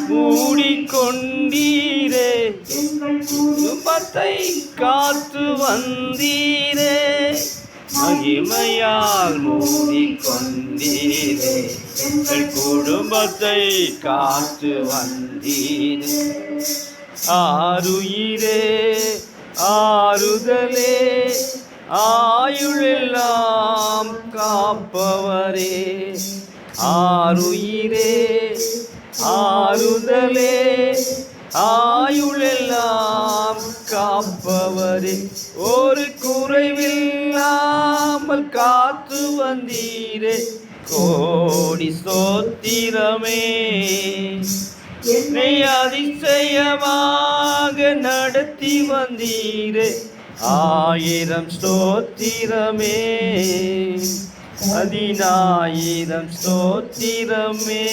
மூடிக்கொண்டீரே, குடும்பத்தை காத்து வந்தீரே, மகிமையால் மூடிக்கொண்டீரே, எங்கள் குடும்பத்தை காத்து வந்தீரே. ஆருயிரே ஆறுதலே, ஆயுளெல்லாம் காப்பவரே, ஆருயிரே ஆறுதலே, ஆயுளெல்லாம் காப்பவரே, ஒரு குறைவில்லாமல் காத்து வந்தீரே, கோடி ஸ்தோத்திரமே. என்னை அதிசயமாக நடத்தி வந்தீரே, 1000 ஸ்தோத்திரமே, 10,000 ஸ்தோத்திரமே.